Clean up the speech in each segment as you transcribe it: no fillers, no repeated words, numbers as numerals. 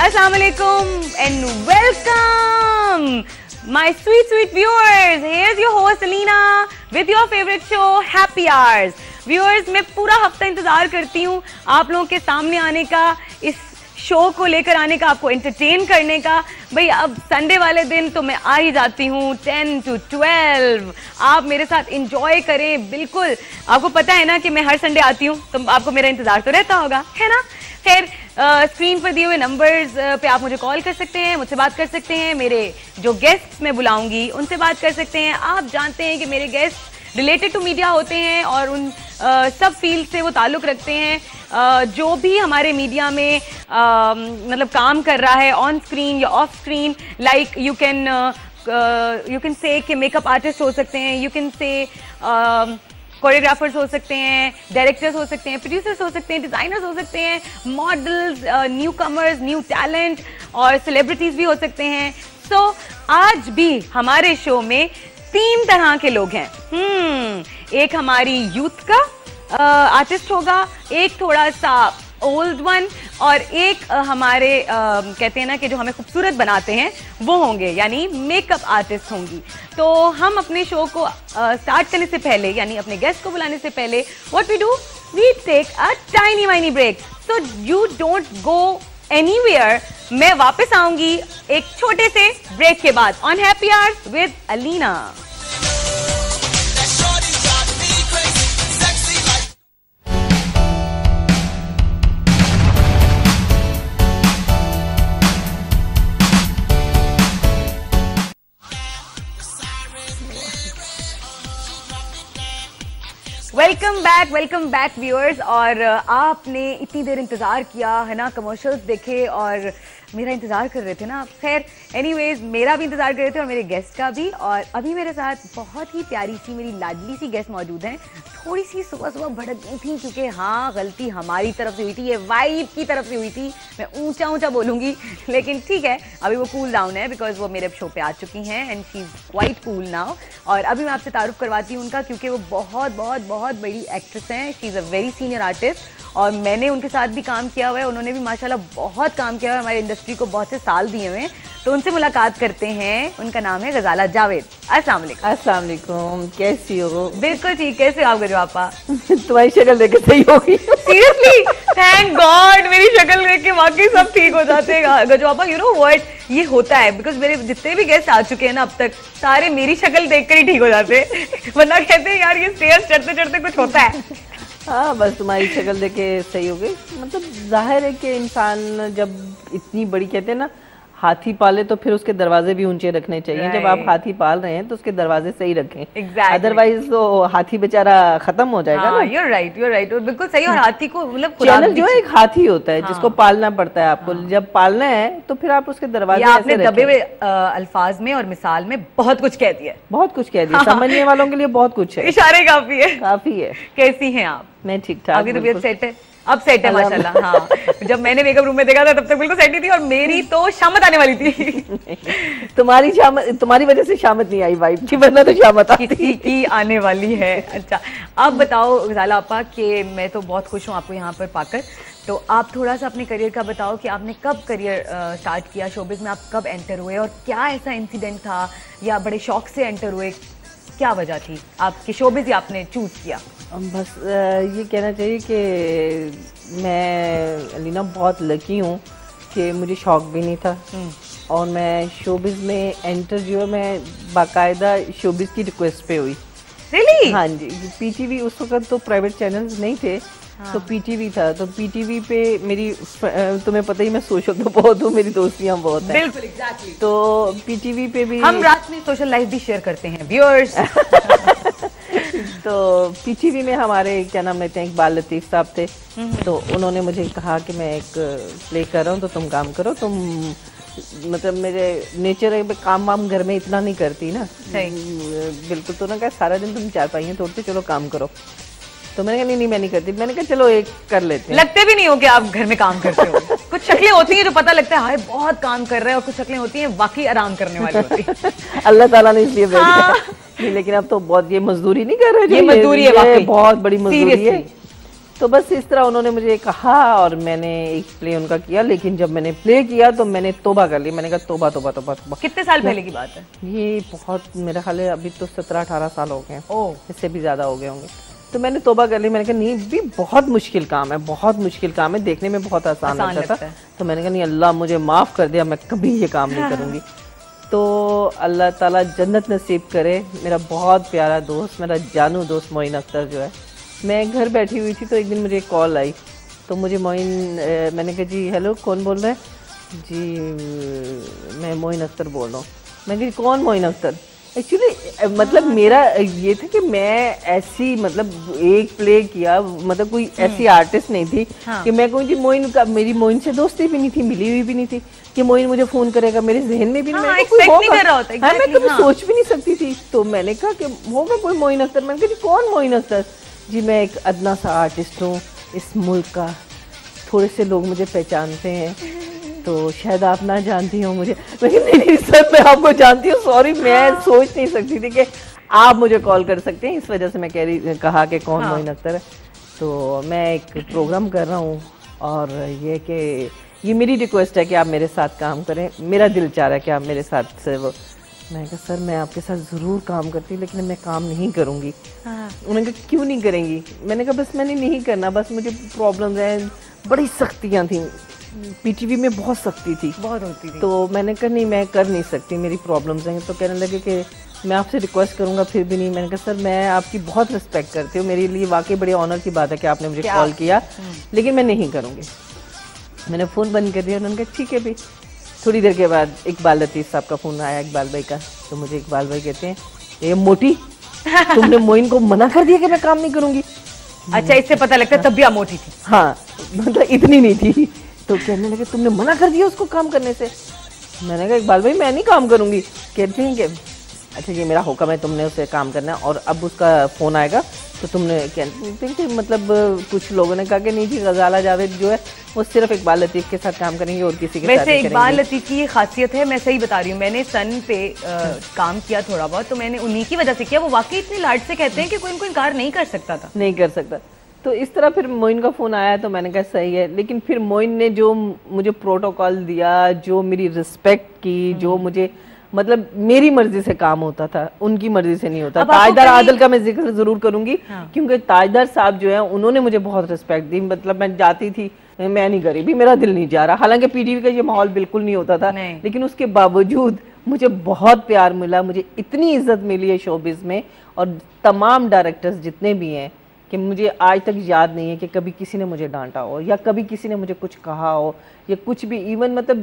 Assalamu alaikum and welcome my sweet viewers. Here's your host Alina with your favorite show Happy Hours. Viewers, मैं पूरा हफ्ता इंतजार करती हूँ आप लोगों के सामने आने का, इस शो को लेकर आने का, आपको एंटरटेन करने का। भाई अब संडे वाले दिन तो मैं आ ही जाती हूँ 10 to 12। आप मेरे साथ एंजॉय करें। बिल्कुल, आपको पता है ना कि मैं हर संडे आती हूँ, तो आपको मेरा इंतजार तो रहता होगा, है ना। खैर, स्क्रीन पर दिए हुए नंबर्स पे आप मुझे कॉल कर सकते हैं, मुझसे बात कर सकते हैं, मेरे जो गेस्ट्स मैं बुलाऊंगी उनसे बात कर सकते हैं। आप जानते हैं कि मेरे गेस्ट रिलेटेड टू मीडिया होते हैं और उन सब फील्ड से वो ताल्लुक़ रखते हैं। जो भी हमारे मीडिया में मतलब काम कर रहा है ऑन स्क्रीन या of screen, like you can say कि मेकअप आर्टिस्ट हो सकते हैं, यू कैन से कोरियोग्राफर्स हो सकते हैं, डायरेक्टर्स हो सकते हैं, प्रोड्यूसर्स हो सकते हैं, डिज़ाइनर्स हो सकते हैं, models, new commerce, new talent और सेलिब्रिटीज़ भी हो सकते हैं। सो आज भी हमारे शो में 3 तरह के लोग हैं। एक हमारी यूथ का आर्टिस्ट होगा, एक थोड़ा सा ओल्ड वन, और एक हमारे कहते हैं ना कि जो हमें खूबसूरत बनाते हैं वो होंगे, यानी मेकअप आर्टिस्ट होंगी। तो हम अपने शो को स्टार्ट करने से पहले, यानी अपने गेस्ट को बुलाने से पहले, what we do, we take a tiny winy break. So you don't go anywhere. मैं वापस आऊंगी एक छोटे से ब्रेक के बाद on happy hours with Alina. Welcome back viewers. और आपने इतनी देर इंतज़ार किया है ना, कमर्शियल्स देखे और मेरा इंतज़ार कर रहे थे ना। खैर एनीवेज, मेरा भी इंतज़ार कर रहे थे और मेरे गेस्ट का भी। और अभी मेरे साथ बहुत ही प्यारी सी मेरी लाडली सी गेस्ट मौजूद हैं। थोड़ी सी सुबह भड़क गई थी क्योंकि हाँ, गलती हमारी तरफ से हुई थी, ये वाइब की तरफ से हुई थी। मैं ऊंचा बोलूँगी, लेकिन ठीक है, अभी वो कूल डाउन है बिकॉज वो मेरे शो पे आ चुकी हैं and she is quite cool now. और अभी मैं आपसे तारुफ करवाती हूँ उनका, क्योंकि वो बहुत बड़ी एक्ट्रेस हैं। She is a very senior artist और मैंने उनके साथ भी काम किया हुआ है। उन्होंने भी माशाल्लाह बहुत काम किया हुआ है, हमारी इंडस्ट्री को बहुत से साल दिए हुए हैं। तो उनसे मुलाकात करते हैं। उनका नाम है गजाला जावेद। अस्सलाम वालेकुम। कैसी हो? बिल्कुल ठीक। कैसे हो आप गजो आपा? तुम्हारी शक्ल देख के सही होगी। सीरियसली, थैंक गॉड, मेरी शक्ल देख के वाकई सब ठीक हो जाते हैं गजो आपा। यू नो व्हाट, ये होता है बिकॉज मेरे जितने भी गेस्ट आ चुके हैं ना अब तक, सारे मेरी शक्ल देख कर ही ठीक हो जाते हैं। वरना कहते हैं यार ये स्टेयर्स चढ़ते कुछ होता है। हाँ, बस तुम्हारी शक्ल देख के सही हो गई। मतलब जाहिर है कि इंसान जब इतनी बड़ी, कहते हैं ना, हाथी पाले तो फिर उसके दरवाजे भी ऊंचे रखने चाहिए। जब आप हाथी पाल रहे हैं तो उसके दरवाजे सही रखें। अदरवाइज तो हाथी बेचारा खत्म हो जाएगा ना। You're right, बिल्कुल सही। और हाथी को मतलब चैनल जो है एक हाथी होता है जिसको पालना पड़ता है आपको। जब पालना है तो फिर आप उसके दरवाजे आपने दबे हुए अल्फाज में और मिसाल में बहुत कुछ कह दिया, समझने वालों के लिए बहुत कुछ है। इशारे काफी है। कैसी हैं आप? मैं ठीक ठाक। आपकी तबीयत सेट है? अब सेट है माशाल्लाह। हाँ, जब मैंने मेकअप रूम में देखा था तब तक बिल्कुल सेट ही थी और मेरी तो शामत आने वाली थी। तुम्हारी वजह से शामत नहीं आई वाइब थी, वरना तो शामत किसी की आने वाली है। अच्छा, अब बताओ गजाला आपा कि मैं तो बहुत खुश हूँ आपको यहाँ पर पाकर। तो आप थोड़ा सा अपने करियर का बताओ कि आपने कब करियर स्टार्ट किया शोबिज़ में, आप कब एंटर हुए और क्या ऐसा इंसिडेंट था या बड़े शौक से एंटर हुए, क्या वजह थी आपकी शोबिज़ ही आपने चूज़ किया? बस ये कहना चाहिए कि मैं अलीना बहुत लकी हूँ कि मुझे शौक भी नहीं था और मैं शोबिज़ में एंटर जो है मैं बाकायदा शोबिज़ की रिक्वेस्ट पे हुई। Really? हाँ जी, पीटीवी उस वक्त तो प्राइवेट चैनल्स नहीं थे। हाँ। तो पीटीवी था, तो पीटीवी पे मेरी, तुम्हें पता ही मैं सोशल तो बहुत हूँ, मेरी दोस्तियाँ बहुत हैं। बिल्कुल, एग्जैक्टली। तो पीटीवी पे भी हम रात में सोशल लाइफ भी शेयर करते हैं व्यूअर्स। तो पीटीवी में हमारे क्या नाम लेते हैं, इकबाल लतीफ़ साहब थे। तो उन्होंने मुझे कहा कि मैं एक प्ले कर रहा हूँ तो तुम काम करो। तुम मतलब मेरे नेचर है, काम वाम घर में इतना नहीं करती ना। बिल्कुल। तो ना कहा सारा दिन तुम चारपाइयाँ तोड़ते, चलो काम करो। तो मैंने कहा नहीं मैं नहीं करती। मैंने कहा चलो एक कर लेते हैं। लगते भी नहीं हो कि आप घर में काम करते हो। कुछ शक्लें होती हैं जो पता लगता है हाय बहुत काम कर रहे हैं, और कुछ शक्लें होती हैं वाकई आराम करने वाली होती है। अल्लाह ताला ने इसलिए भेजा। लेकिन अब तो बहुत ये मजदूरी नहीं कर रहे, ये मजदूरी है, बहुत बड़ी मजदूरी है। तो बस इस तरह उन्होंने मुझे कहा और मैंने एक प्ले उनका किया, लेकिन जब मैंने प्ले किया तो मैंने तौबा कर ली। मैंने कहा तौबा तौबा तौबा तौबा। कितने साल पहले की बात है ये? बहुत, मेरा ख्याल है अभी तो 17-18 साल हो गए हैं, ओह इससे भी ज़्यादा हो गए होंगे। तो मैंने तौबा कर ली। मैंने कहा नहीं, भी बहुत मुश्किल काम है, बहुत मुश्किल काम है, देखने में बहुत आसान लगता था। तो मैंने कहा नहीं, अल्लाह मुझे माफ़ कर दिया, मैं कभी ये काम नहीं करूँगी। तो अल्लाह ताला जन्नत नसीब करे। मेरा बहुत प्यारा दोस्त, मेरा जानू दोस्त मोइन अख्तर जो है, मैं घर बैठी हुई थी तो एक दिन मुझे एक कॉल आई। तो मुझे मोइन, मैंने कहा जी हेलो, कौन बोल रहा है? जी मैं मोइन अख्तर बोल रहा हूँ। मैं कहा कौन मोइन अख्तर? एक्चुअली मतलब मेरा ये था कि मैं ऐसी, मतलब एक प्ले किया, मतलब कोई ऐसी आर्टिस्ट नहीं थी कि मैं कोई जी मोइन का, मेरी मोइन से दोस्ती भी नहीं थी, मिली हुई भी नहीं थी कि मोइन मुझे फोन करेगा, मेरे जहन में भी नहीं, मैं कभी सोच भी नहीं सकती थी। तो मैंने कहा कि होगा कोई मोइन अख्तर। मैंने कहा जी कौन मोइन अख्तर? जी मैं एक अदना सा आर्टिस्ट हूँ इस मुल्क का, थोड़े से लोग मुझे पहचानते हैं, तो शायद आप ना जानती हो मुझे। लेकिन नहीं सर, मैं आपको जानती हूँ, सॉरी, मैं सोच नहीं सकती थी कि आप मुझे कॉल कर सकते हैं, इस वजह से मैं कहा कि कौन मोइन अख्तर है। तो मैं एक प्रोग्राम कर रहा हूँ और ये कि ये मेरी रिक्वेस्ट है कि आप मेरे साथ काम करें, मेरा दिल चाह रहा है कि आप मेरे साथ से वो। मैं कहा सर मैं आपके साथ ज़रूर काम करती, लेकिन मैं काम नहीं करूँगी। उन्होंने कहा क्यों नहीं करेंगी? मैंने कहा बस मैंने नहीं करना, बस मुझे प्रॉब्लम्स हैं, बड़ी सख्तियाँ थी, पीटीवी में बहुत सख्ती थी, बहुत होती थी। तो मैंने कहा नहीं, मैं कर नहीं सकती, मेरी प्रॉब्लम्स हैं। तो कहने लगे कि मैं आपसे रिक्वेस्ट करूँगा, फिर भी नहीं। मैंने कहा सर मैं आपकी बहुत रिस्पेक्ट करती हूँ, मेरे लिए वाकई बड़ी ऑनर की बात है कि आपने मुझे कॉल किया, लेकिन मैं नहीं करूँगी। मैंने फ़ोन बंद कर दिया। उन्होंने कहा ठीक है भाई। थोड़ी देर के बाद इकबाल लतीफ़ साहब का फ़ोन आया, इकबाल भाई का। तो मुझे इकबाल भाई कहते हैं ये मोटी, तुमने मोइन को मना कर दिया कि मैं काम नहीं करूँगी। अच्छा, इससे पता लगता है तब भी आप मोटी थी। हाँ, मतलब इतनी नहीं थी। तो कहने लगे तुमने मना कर दिया उसको काम करने से। मैंने कहा इकबाल भाई मैं नहीं काम करूँगी। कहते हैं कि अच्छा ये मेरा हुक्म है, तुमने उसे काम करना है, और अब उसका फ़ोन आएगा तो तुमने कहते मतलब कुछ लोगों ने कहा कि नहीं जी, गजाला जावेद जो है वो सिर्फ इकबाल लतीफ़ के साथ काम करेंगे और किसी के साथ नहीं करेंगे। वैसे इकबाल लतीफ़ की ये खासियत है, मैं सही बता रही हूँ, मैंने सन पे काम किया थोड़ा बहुत, तो मैंने उन्हीं की वजह से किया। वो वाकई इतनी लाड से कहते हैं कि कोई इनको इनकार नहीं कर सकता था, नहीं कर सकता। तो इस तरह फिर मोइन का फ़ोन आया तो मैंने कहा सही है। लेकिन फिर मोइन ने जो मुझे प्रोटोकॉल दिया, जो मेरी रिस्पेक्ट की, जो मुझे मतलब मेरी मर्जी से काम होता था, उनकी मर्जी से नहीं होता। ताजदार आदिल का मैं जिक्र जरूर करूंगी, क्योंकि ताजदार साहब जो है उन्होंने मुझे बहुत रिस्पेक्ट दी। मतलब मैं जाती थी, मैं नहीं करी भी, मेरा दिल नहीं जा रहा, हालांकि पीटीवी का ये माहौल बिल्कुल नहीं होता था, लेकिन उसके बावजूद मुझे बहुत प्यार मिला, मुझे इतनी इज्जत मिली है शोबिज में। और तमाम डायरेक्टर्स जितने भी हैं कि मुझे आज तक याद नहीं है कि कभी किसी ने मुझे डांटा हो या कभी किसी ने मुझे कुछ कहा हो या कुछ भी, इवन मतलब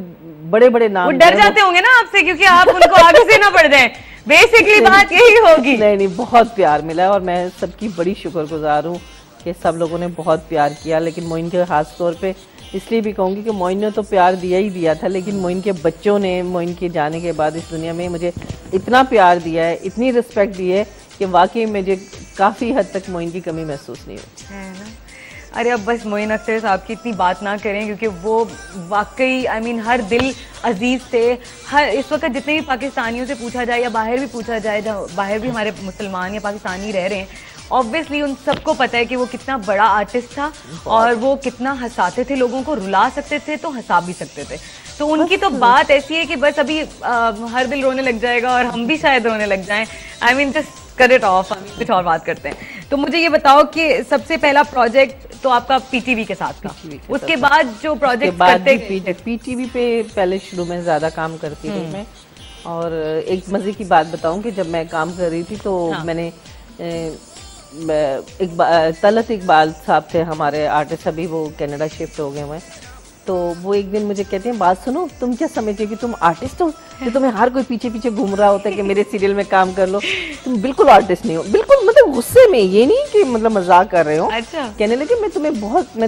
बड़े बड़े नाम, वो डर जाते होंगे ना आपसे क्योंकि आप उनको आगे से ना पड़ जाएं, बेसिकली बात यही होगी। नहीं, बहुत प्यार मिला है और मैं सबकी बड़ी शुक्रगुजार हूँ कि सब लोगों ने बहुत प्यार किया। लेकिन मोइन के खास तौर पे इसलिए भी कहूँगी कि मोइन ने तो प्यार दिया ही दिया था, लेकिन मोइन के बच्चों ने मोइन के जाने के बाद इस दुनिया में मुझे इतना प्यार दिया है, इतनी रिस्पेक्ट दी है कि वाकई मुझे काफ़ी हद तक मोइन की कमी महसूस नहीं होती है ना। अरे अब बस मोइन अख्तर साहब की इतनी बात ना करें क्योंकि वो वाकई हर दिल अजीज़ थे। हर इस वक्त जितने भी पाकिस्तानियों से पूछा जाए या बाहर भी पूछा जाए, जहाँ बाहर भी हमारे मुसलमान या पाकिस्तानी रह रहे हैं, ऑब्वियसली उन सबको पता है कि वो कितना बड़ा आर्टिस्ट था और वो कितना हंसाते थे, लोगों को रुला सकते थे तो हंसा भी सकते थे। तो उनकी तो बात ऐसी है कि बस अभी हर दिल रोने लग जाएगा और हम भी शायद रोने लग जाएं। जस्ट कट इट ऑफ, कुछ और बात करते हैं। तो मुझे ये बताओ कि सबसे पहला प्रोजेक्ट तो आपका पीटीवी के साथ था, उसके बाद जो प्रोजेक्ट करते पीटीवी पे पहले शुरू में ज़्यादा काम करती रही मैं। और एक मज़े की बात बताऊं कि जब मैं काम कर रही थी तो मैंने तलत इकबाल साहब थे हमारे आर्टिस्ट, अभी वो कनाडा शिफ्ट हो गए हुए। तो वो एक दिन मुझे कहते हैं बात सुनो, तुम क्या समझते हो कि तुम आर्टिस्ट हो, जो तुम्हें हर कोई पीछे पीछे घूम रहा होता है कि मेरे सीरियल में काम कर लो, तुम बिल्कुल आर्टिस्ट नहीं हो। बिल्कुल मतलब गुस्से में, ये नहीं कि मतलब मजाक कर रहे हो। अच्छा। कहने लगे मैं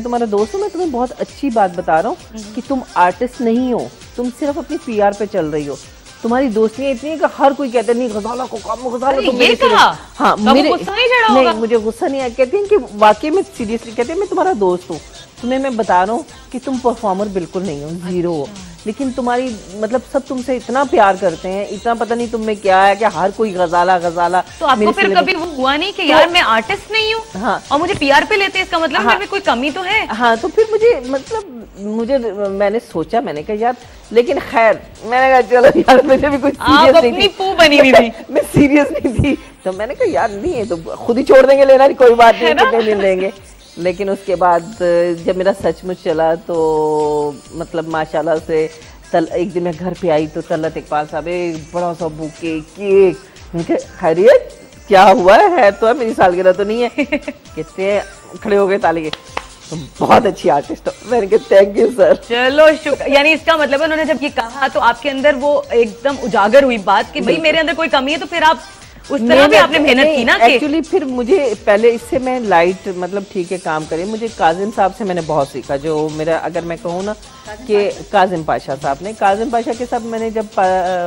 तुम्हारा दोस्त हूँ, मैं तुम्हें बहुत अच्छी बात बता रहा हूँ कि तुम आर्टिस्ट नहीं हो, तुम सिर्फ अपनी पीआर पे चल रही हो। तुम्हारी दोस्तियां इतनी है कि हर कोई कहता है नहीं गजाला को काम, गजाला तो मेरे हाँ मेरे नहीं, मुझे गुस्सा नहीं आया। कहते हैं कि वाकई में सीरियसली कहते हैं मैं तुम्हारा दोस्त हूँ, तुम्हें मैं बता रहा हूँ कि तुम परफॉर्मर बिल्कुल नहीं हो, जीरो हो। लेकिन तुम्हारी मतलब सब तुमसे इतना प्यार करते हैं, इतना पता नहीं तुम में क्या है, कि हर कोई गजाला गजाला। तो आपको फिर कभी वो हुआ नहीं कि यार मैं आर्टिस्ट नहीं हूँ, हाँ, और मुझे पीआर पे लेते हैं, इसका मतलब मेरे में कोई कमी तो है। हाँ, तो फिर मैंने सोचा, मैंने कहा यार, लेकिन खैर मैंने कहा चलो यार, मुझे भी कुछ सीरियस नहीं थी, पू बनी हुई थी मैं सीरियस नहीं थी, तो मैंने कहा यार नहीं है तो खुद ही छोड़ देंगे लेना, कोई बात नहीं, कितने दिन लेंगे। लेकिन उसके बाद जब मेरा सचमुच चला तो मतलब माशाल्लाह से एक दिन मैं घर पे आई तो तलत इकबाल साहब एक बड़ा सा बुके केक, खैरियत क्या हुआ है तो है, मेरी सालगिरह तो नहीं है। कहते हैं खड़े हो गए ताली के, तुम बहुत अच्छी आर्टिस्ट हो। मैंने कहा थैंक यू सर। चलो शुक्र, यानी इसका मतलब उन्होंने जब ये कहा तो आपके अंदर वो एकदम उजागर हुई बात कि भाई मेरे अंदर कोई कमी है, तो फिर आप उस तरह भी आपने मेहनत की ना। एक्चुअली फिर मुझे पहले इससे मैं लाइट मतलब ठीक है काम करे, मुझे काजिम साहब से मैंने बहुत सीखा, जो मेरा अगर मैं कहूँ ना कि काजिम पाशा साहब ने, काजिम पाशा के साथ मैंने जब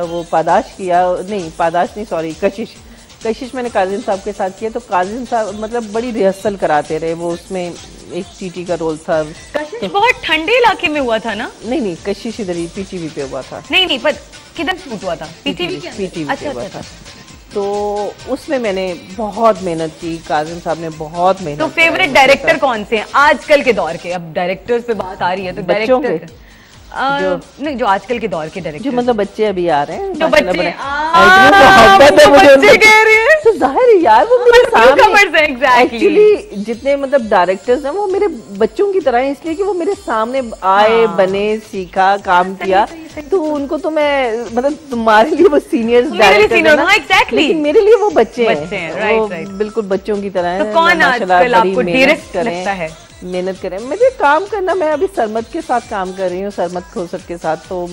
वो पादाश किया, नहीं पादाश नहीं सॉरी कशिश मैंने काजिम साहब के साथ किया, तो काजिम साहब मतलब बड़ी रिहर्सल कराते रहे, वो उसमें एक चीटी का रोल था। कशिश बहुत ठंडे इलाके में हुआ था ना? नहीं कशिश इधर ही पीटीवी पे हुआ था। नहीं पर किधर शूट हुआ था? पीटीवी पे हुआ था। तो उसमें मैंने बहुत मेहनत की, काजिम साहब ने बहुत मेहनत। तो फेवरेट डायरेक्टर कौन से हैं आजकल के दौर के? अब डायरेक्टर्स पे बात आ रही है तो डायरेक्टर नहीं, जो आजकल के दौर के डायरेक्टर, जो मतलब बच्चे अभी आ रहे हैं, जो बच्चे कह रहे हैं, तो जाहिर है यार वो मेरे सामने एक्चुअली जितने मतलब डायरेक्टर्स हैं वो मेरे बच्चों की तरह हैं, इसलिए कि वो मेरे सामने आए, बने, सीखा, काम किया, तो उनको तो मैं मतलब तुम्हारे लिए वो सीनियर डायरेक्टर है ना, लेकिन मेरे लिए वो बच्चे हैं, वो बिल्कुल बच्चों की तरह हैं। तो कौन आजकल आपको डायरेक्ट लगता है? मेहनत करें, मुझे काम करना, मैं अभी सरमद के साथ काम कर रही हूँ, सरमद खोसर के साथ, तो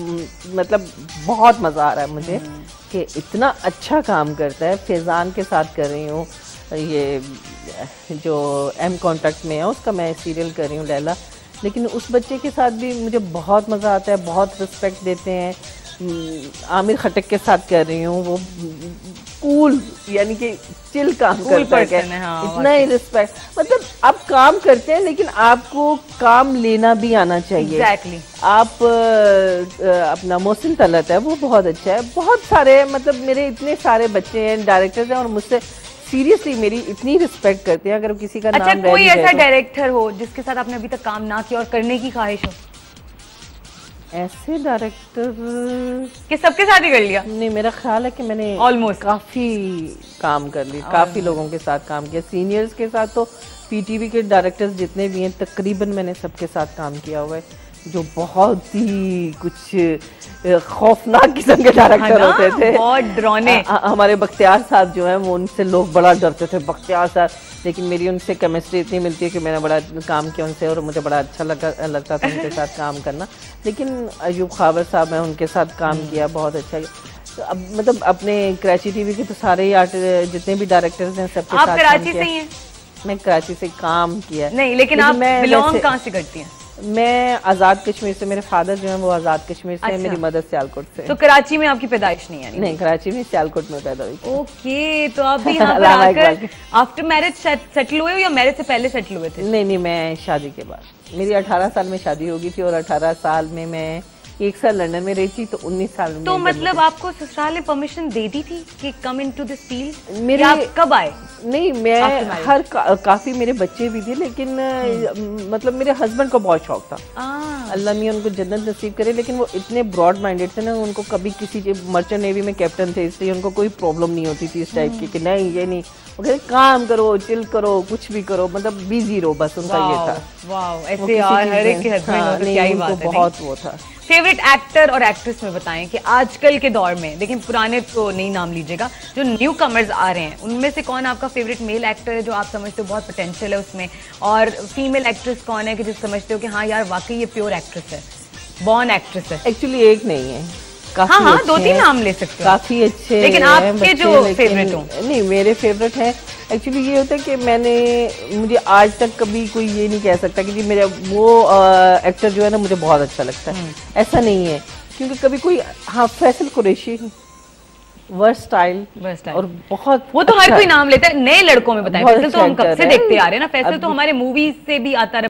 मतलब बहुत मज़ा आ रहा है मुझे कि इतना अच्छा काम करता है। फैज़ान के साथ कर रही हूँ, ये जो एम कॉन्ट्रैक्ट में है उसका मैं सीरियल कर रही हूँ लैला, लेकिन उस बच्चे के साथ भी मुझे बहुत मज़ा आता है, बहुत रिस्पेक्ट देते हैं। आमिर खटक के साथ कर रही हूँ, वो कूल यानी कि चिल काम करता है, इतना ही रिस्पेक्ट, मतलब आप काम करते हैं लेकिन आपको काम लेना भी आना चाहिए। exactly. आप अपना मोहसिन तलत है वो बहुत अच्छा है, बहुत सारे मतलब मेरे इतने सारे बच्चे हैं डायरेक्टर्स हैं और मुझसे सीरियसली मेरी इतनी रिस्पेक्ट करते हैं। अगर किसी का नाम कोई ऐसा डायरेक्टर हो जिसके साथ आपने अभी तक काम ना किया और करने की ख्वाहिश हो? ऐसे डायरेक्टर कि सबके साथ ही कर लिया? नहीं, मेरा ख्याल है कि मैंने ऑलमोस्ट काफी काम कर लिया, काफी लोगों के साथ काम किया, सीनियर्स के साथ तो पीटीवी के डायरेक्टर्स जितने भी हैं तकरीबन मैंने सबके साथ काम किया हुआ है, जो बहुत ही कुछ खौफनाक किस्म के डायरेक्टर होते थे, बहुत डरावने। हमारे बख्तियार साहब जो हैं वो, उनसे लोग बड़ा डरते थे, बख्तियार साहब, लेकिन मेरी उनसे केमिस्ट्री इतनी मिलती है कि मैंने बड़ा काम किया उनसे और मुझे बड़ा अच्छा लगता था उनके साथ काम करना। लेकिन अयूब खाबर साहब हैं, उनके साथ काम किया, बहुत अच्छा। तो अब मतलब अपने कराची टीवी के तो सारे ही जितने भी डायरेक्टर्स हैं सबके साथ कराची से ही हैं? मैं कराची से काम किया नहीं, लेकिन आप बिलोंग कहाँ से करती हैं? मैं आज़ाद कश्मीर से, मेरे फादर जो है वो आज़ाद कश्मीर से, मेरी मदर सियालकोट से। तो कराची में आपकी पैदाइश नहीं है? नहीं, कराची में, सियालकोट में पैदा हुई। ओके, तो आप भी यहाँ पर आकर आफ्टर मैरिज सेटल हुए हो या मैरिज से पहले सेटल हुए थे? नहीं, मैं शादी के बाद, मेरी 18 साल में शादी हो गई थी और 18 साल में मैं 1 साल लंदन में रही थी, तो 19 साल में। तो मतलब आपको ससुराल ने परमिशन दे दी थी कि कम इनटू दिस फील्ड? मेरे आप कब आए? नहीं, मैं काफी मेरे बच्चे भी थे, लेकिन मतलब मेरे हस्बैंड को बहुत शौक था, अल्लाह मियां उनको जन्नत नसीब करे, लेकिन वो इतने ब्रॉड माइंडेड थे ना, उनको कभी किसी मर्चेंट नेवी में कैप्टन थे, इसलिए उनको कोई प्रॉब्लम नहीं होती थी इस टाइप की कि नहीं ये नहीं, वो कहते काम करो, चिल करो, कुछ भी करो, मतलब बिजी रहो, बस उनका ये था। वाह, ऐसे हर एक के हस्बैंड हो तो क्या ही बात है। बहुत वो था। फेवरेट एक्टर और एक्ट्रेस में बताएं कि आजकल के दौर में, लेकिन पुराने तो नहीं नाम लीजिएगा, जो न्यू कमर्स आ रहे हैं उनमें से कौन आपका फेवरेट मेल एक्टर है जो आप समझते हो बहुत पोटेंशियल है उसमें, और फीमेल एक्ट्रेस कौन है कि जिस समझते हो कि हाँ यार वाकई ये प्योर एक्ट्रेस है, बॉर्न एक्ट्रेस है? एक्चुअली एक नहीं है, हाँ, 2-3 नाम ले सकते हो, काफी अच्छे, लेकिन आपके जो फेवरेट हो? नहीं, मेरे फेवरेट है एक्चुअली ये होता है कि मुझे आज तक कभी कोई ये नहीं कह सकता कि जी मेरा वो एक्टर जो है ना मुझे बहुत अच्छा लगता है, ऐसा नहीं है, क्योंकि कभी कोई, हाँ फैसल कुरैशी वर्सटाइल और बहुत, वो तो हर कोई नाम लेता है। नए लड़कों में बताएं, फैसल तो हम कब से देखते आ रहे हैं ना, फैसल तो हमारे मूवीज से भी आता रहा।